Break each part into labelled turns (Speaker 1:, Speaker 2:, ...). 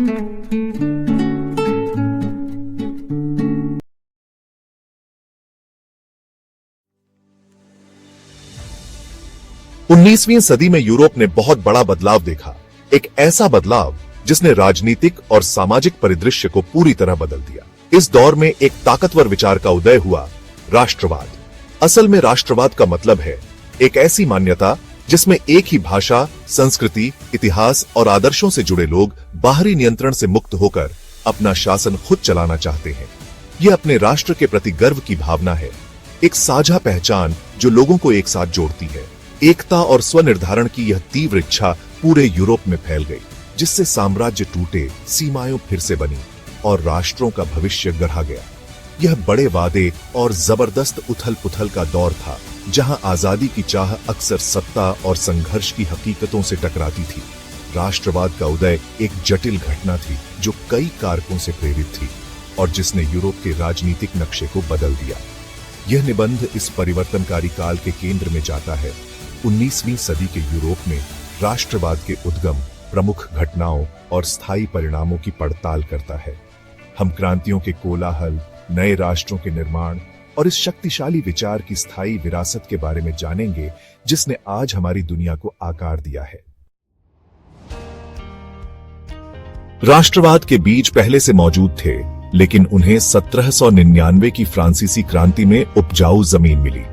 Speaker 1: 19वीं सदी में यूरोप ने बहुत बड़ा बदलाव देखा, एक ऐसा बदलाव जिसने राजनीतिक और सामाजिक परिदृश्य को पूरी तरह बदल दिया। इस दौर में एक ताकतवर विचार का उदय हुआ, राष्ट्रवाद। असल में राष्ट्रवाद का मतलब है एक ऐसी मान्यता जिसमें एक ही भाषा, संस्कृति, इतिहास और आदर्शों से जुड़े लोग बाहरी नियंत्रण से मुक्त होकर अपना शासन खुद चलाना चाहते हैं। यह अपने राष्ट्र के प्रति गर्व की भावना है, एक साझा पहचान जो लोगों को एक साथ जोड़ती है। एकता और स्वनिर्धारण की यह तीव्र इच्छा पूरे यूरोप में फैल गई, जिससे साम्राज्य टूटे, सीमाएं फिर से बनी और राष्ट्रों का भविष्य गढ़ा गया। यह बड़े वादे और जबरदस्त उथल पुथल का दौर था, जहां आजादी की चाह अक्सर सत्ता और संघर्ष की हकीकतों से टकराती थी। राष्ट्रवाद का उदय एक जटिल घटना थी जो कई कारकों से प्रेरित थी और जिसने यूरोप के राजनीतिक नक्शे को बदल दिया। यह निबंध इस परिवर्तनकारी काल के केंद्र में जाता है। 19वीं सदी के यूरोप में राष्ट्रवाद के उद्गम, प्रमुख घटनाओं और स्थायी परिणामों की पड़ताल करता है। हम क्रांतियों के कोलाहल, नए राष्ट्रों के निर्माण और इस शक्तिशाली विचार की स्थायी विरासत के बारे में जानेंगे जिसने आज हमारी दुनिया को आकार दिया है। राष्ट्रवाद के बीज पहले से मौजूद थे, लेकिन उन्हें 1799 की फ्रांसीसी क्रांति में उपजाऊ जमीन मिली।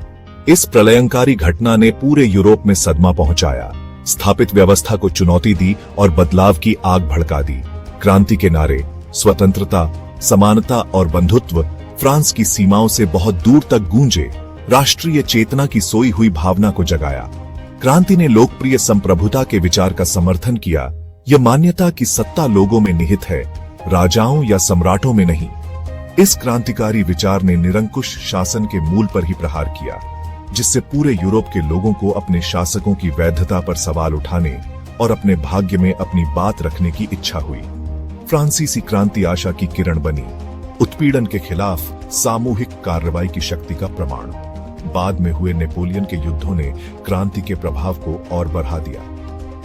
Speaker 1: इस प्रलयंकारी घटना ने पूरे यूरोप में सदमा पहुंचाया, स्थापित व्यवस्था को चुनौती दी और बदलाव की आग भड़का दी। क्रांति के नारे स्वतंत्रता, समानता और बंधुत्व फ्रांस की सीमाओं से बहुत दूर तक गूंजे, राष्ट्रीय चेतना की सोई हुई भावना को जगाया। क्रांति ने लोकप्रिय संप्रभुता के विचार का समर्थन किया, यह मान्यता कि सत्ता लोगों में निहित है, राजाओं या सम्राटों में नहीं। इस क्रांतिकारी विचार ने निरंकुश शासन के मूल पर ही प्रहार किया, जिससे पूरे यूरोप के लोगों को अपने शासकों की वैधता पर सवाल उठाने और अपने भाग्य में अपनी बात रखने की इच्छा हुई। फ्रांसीसी क्रांति आशा की किरण बनी, उत्पीड़न के खिलाफ सामूहिक कार्रवाई की शक्ति का प्रमाण। बाद में हुए नेपोलियन के युद्धों ने क्रांति के प्रभाव को और बढ़ा दिया।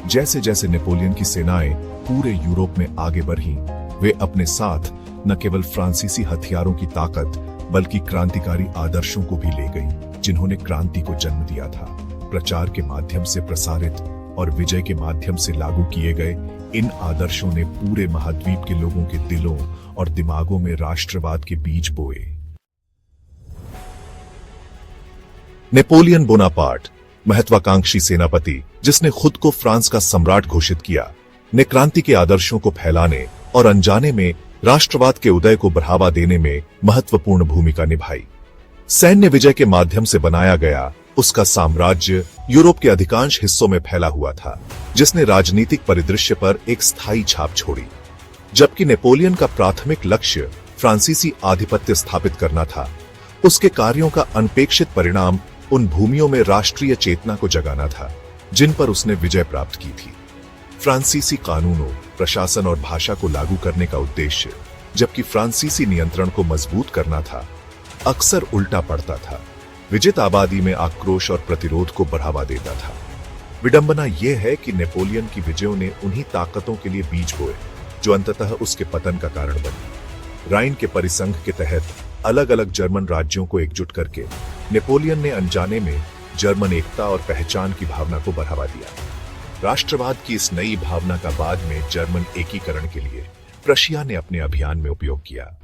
Speaker 1: जैसे जैसे नेपोलियन की सेनाएं पूरे यूरोप में आगे बढ़ीं, वे अपने साथ न केवल फ्रांसीसी हथियारों की ताकत बल्कि क्रांतिकारी आदर्शों को भी ले गई, जिन्होंने क्रांति को जन्म दिया था। प्रचार के माध्यम से प्रसारित और विजय के माध्यम से लागू किए गए इन आदर्शों ने पूरे महाद्वीप के लोगों के दिलों और दिमागों में राष्ट्रवाद के बीज बोए। नेपोलियन बोनापार्ट, महत्वाकांक्षी सेनापति जिसने खुद को फ्रांस का सम्राट घोषित किया, ने क्रांति के आदर्शों को फैलाने और अनजाने में राष्ट्रवाद के उदय को बढ़ावा देने में महत्वपूर्ण भूमिका निभाई। सैन्य विजय के माध्यम से बनाया गया उसका साम्राज्य यूरोप के अधिकांश हिस्सों में फैला हुआ था, जिसने राजनीतिक परिदृश्य पर एक स्थायी छाप छोड़ी। जबकि नेपोलियन का प्राथमिक लक्ष्य फ्रांसीसी आधिपत्य स्थापित करना था, उसके कार्यों का अनपेक्षित परिणाम उन भूमियों में राष्ट्रीय चेतना को जगाना था जिन पर उसने विजय प्राप्त की थी। फ्रांसीसी कानूनों, प्रशासन और भाषा को लागू करने का उद्देश्य, जबकि फ्रांसीसी नियंत्रण को मजबूत करना था, अक्सर उल्टा पड़ता था। विजित आबादी में आक्रोश और प्रतिरोध को बढ़ावा देता था। विडंबना यह है कि नेपोलियन की विजयों ने उन्हीं ताकतों के लिए बीज बोए जो अंततः उसके पतन का कारण बनी। राइन के परिसंघ के तहत अलग अलग जर्मन राज्यों को एकजुट करके नेपोलियन ने अनजाने में जर्मन एकता और पहचान की भावना को बढ़ावा दिया। राष्ट्रवाद की इस नई भावना का बाद में जर्मन एकीकरण के लिए प्रशिया ने अपने अभियान में उपयोग किया।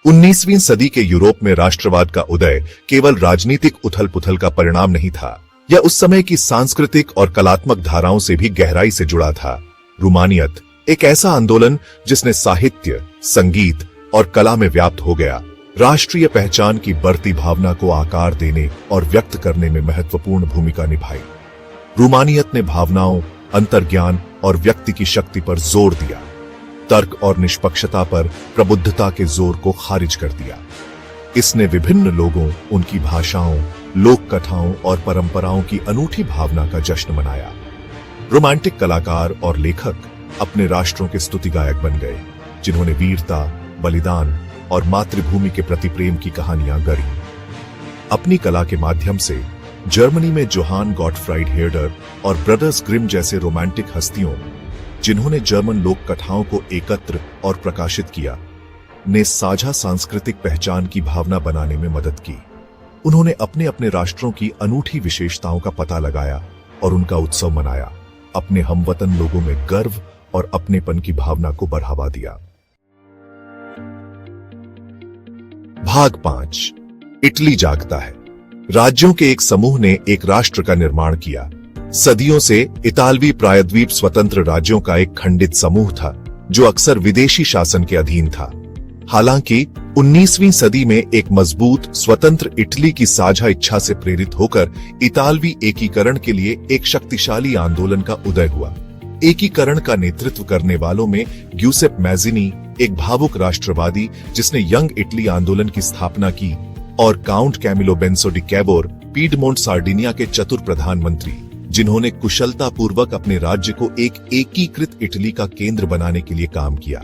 Speaker 1: 19वीं सदी के यूरोप में राष्ट्रवाद का उदय केवल राजनीतिक उथल-पुथल का परिणाम नहीं था, यह उस समय की सांस्कृतिक और कलात्मक धाराओं से भी गहराई से जुड़ा था। रूमानियत, एक ऐसा आंदोलन जिसने साहित्य, संगीत और कला में व्याप्त हो गया, राष्ट्रीय पहचान की बढ़ती भावना को आकार देने और व्यक्त करने में महत्वपूर्ण भूमिका निभाई। रूमानियत ने भावनाओं, अंतर्ज्ञान और व्यक्ति की शक्ति पर जोर दिया, तर्क और निष्पक्षता पर प्रबुद्धता के जोर को खारिज कर दिया। इसने विभिन्न लोगों, उनकी भाषाओं, लोक कथाओं और परंपराओं की अनूठी भावना का जश्न मनाया। रोमांटिक कलाकार और लेखक अपने राष्ट्रों के स्तुति गायक बन गए, जिन्होंने वीरता, बलिदान और मातृभूमि के प्रति प्रेम की कहानियां गढ़ी। अपनी कला के माध्यम से जर्मनी में जोहान गॉटफ्राइड हेर्डर और ब्रदर्स ग्रिम जैसे रोमांटिक हस्तियों जिन्होंने जर्मन लोक कथाओं को एकत्र और प्रकाशित किया, ने साझा सांस्कृतिक पहचान की भावना बनाने में मदद की। उन्होंने अपने अपने राष्ट्रों की अनूठी विशेषताओं का पता लगाया और उनका उत्सव मनाया, अपने हमवतन लोगों में गर्व और अपनेपन की भावना को बढ़ावा दिया। भाग 5। इटली जागता है। राज्यों के एक समूह ने एक राष्ट्र का निर्माण किया। सदियों से इतालवी प्रायद्वीप स्वतंत्र राज्यों का एक खंडित समूह था जो अक्सर विदेशी शासन के अधीन था। हालांकि 19वीं सदी में एक मजबूत स्वतंत्र इटली की साझा इच्छा से प्रेरित होकर इतालवी एकीकरण के लिए एक शक्तिशाली आंदोलन का उदय हुआ। एकीकरण का नेतृत्व करने वालों में ग्यूसेप मैज़िनी, एक भावुक राष्ट्रवादी जिसने यंग इटली आंदोलन की स्थापना की, और count Camillo Benso di Cavour, Piedmont Sardinia के चतुर प्रधानमंत्री, जिन्होंने कुशलतापूर्वक अपने राज्य को एक एकीकृत इटली का केंद्र बनाने के लिए काम किया।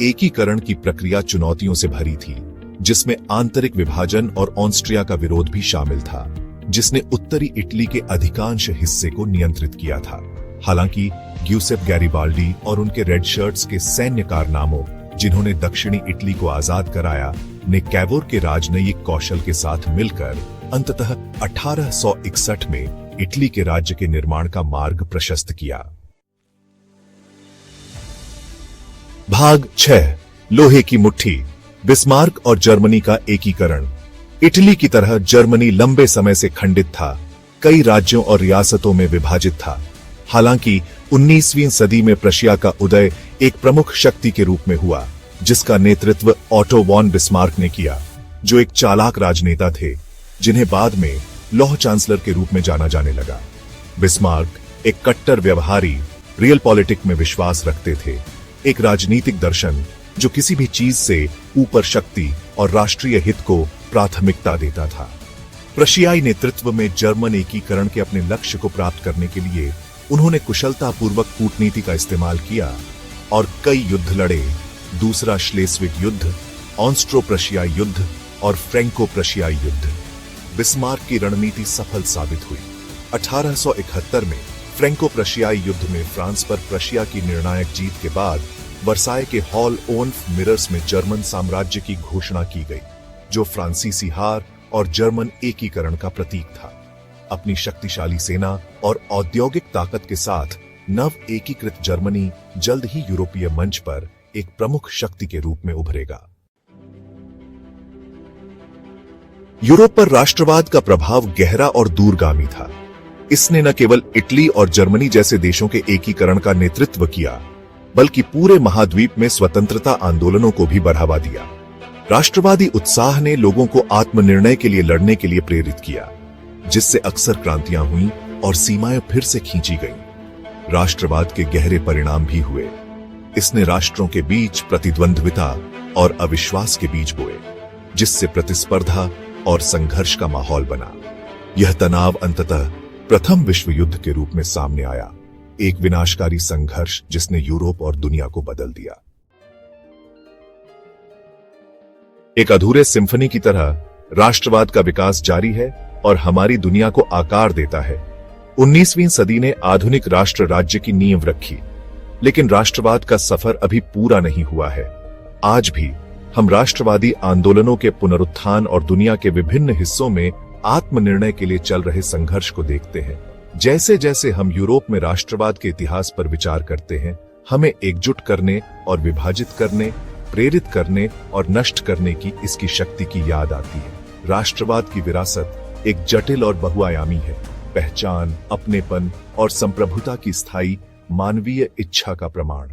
Speaker 1: एकीकरण की प्रक्रिया चुनौतियों से भरी थी, जिसमें आंतरिक विभाजन और ऑस्ट्रिया का विरोध भी शामिल था, जिसने उत्तरी इटली के अधिकांश हिस्से को नियंत्रित किया था। हालांकि ग्यूसेप गैरिबाल्डी और उनके रेड शर्ट्स के सैन्य कारनामों, जिन्होंने दक्षिणी इटली को आजाद कराया, ने कैबोर के राजनयिक कौशल के साथ मिलकर अंततः 1861 में इटली के राज्य के निर्माण का मार्ग प्रशस्त किया। भाग 6। लोहे की मुट्ठी। बिस्मार्क और जर्मनी का एकीकरण। इटली की तरह जर्मनी लंबे समय से खंडित था, कई राज्यों और रियासतों में विभाजित था। हालांकि 19वीं सदी में प्रशिया का उदय एक प्रमुख शक्ति के रूप में हुआ, जिसका नेतृत्व ओटो वॉन बिस्मार्क ने किया, जो एक चालाक राजनेता थे, जिन्हें बाद में लौह चांसलर के रूप में जाना जाने लगा। बिस्मार्क एक कट्टर व्यवहारी, रियल पॉलिटिक में विश्वास रखते थे, एक राजनीतिक दर्शन जो किसी भी चीज से ऊपर शक्ति और राष्ट्रीय हित को प्राथमिकता देता था। प्रशियाई नेतृत्व में जर्मन एकीकरण के अपने लक्ष्य को प्राप्त करने के लिए उन्होंने कुशलतापूर्वक कूटनीति का इस्तेमाल किया और कई युद्ध लड़े। दूसरा श्लेस्विग युद्ध, ऑस्ट्रो प्रशियाई युद्ध और फ्रैंको प्रशियाई युद्ध। बिस्मार्क की रणनीति सफल साबित हुई। 1871 में फ्रैंको प्रशियाई युद्ध में फ्रांस पर प्रशिया की निर्णायक जीत के बाद वर्साय के हॉल ओन्फ मिरर्स में जर्मन साम्राज्य की घोषणा की गई, जो फ्रांसीसी हार और जर्मन एकीकरण का प्रतीक था। अपनी शक्तिशाली सेना और औद्योगिक ताकत के साथ नव एकीकृत जर्मनी जल्द ही यूरोपीय मंच पर एक प्रमुख शक्ति के रूप में उभरेगा। यूरोप पर राष्ट्रवाद का प्रभाव गहरा और दूरगामी था। इसने न केवल इटली और जर्मनी जैसे देशों के एकीकरण का नेतृत्व किया, बल्कि पूरे महाद्वीप में स्वतंत्रता आंदोलनों को भी बढ़ावा दिया। राष्ट्रवादी उत्साह ने लोगों को आत्मनिर्णय के लिए लड़ने के लिए प्रेरित किया, जिससे अक्सर क्रांतियां हुईं और सीमाएं फिर से खींची गईं। राष्ट्रवाद के गहरे परिणाम भी हुए। इसने राष्ट्रों के बीच प्रतिद्वंद्विता और अविश्वास के बीज बोए, जिससे प्रतिस्पर्धा और संघर्ष का माहौल बना। यह तनाव अंततः प्रथम विश्व युद्ध के रूप में सामने आया, एक विनाशकारी संघर्ष जिसने यूरोप और दुनिया को बदल दिया। एक अधूरे सिम्फनी की तरह राष्ट्रवाद का विकास जारी है और हमारी दुनिया को आकार देता है। 19वीं सदी ने आधुनिक राष्ट्र राज्य की नींव रखी, लेकिन राष्ट्रवाद का सफर अभी पूरा नहीं हुआ है। आज भी हम राष्ट्रवादी आंदोलनों के पुनरुत्थान और दुनिया के विभिन्न हिस्सों में आत्मनिर्णय के लिए चल रहे संघर्ष को देखते हैं। जैसे जैसे हम यूरोप में राष्ट्रवाद के इतिहास पर विचार करते हैं, हमें एकजुट करने और विभाजित करने, प्रेरित करने और नष्ट करने की इसकी शक्ति की याद आती है। राष्ट्रवाद की विरासत एक जटिल और बहुआयामी है। पहचान, अपनेपन और संप्रभुता की स्थायी मानवीय इच्छा का प्रमाण।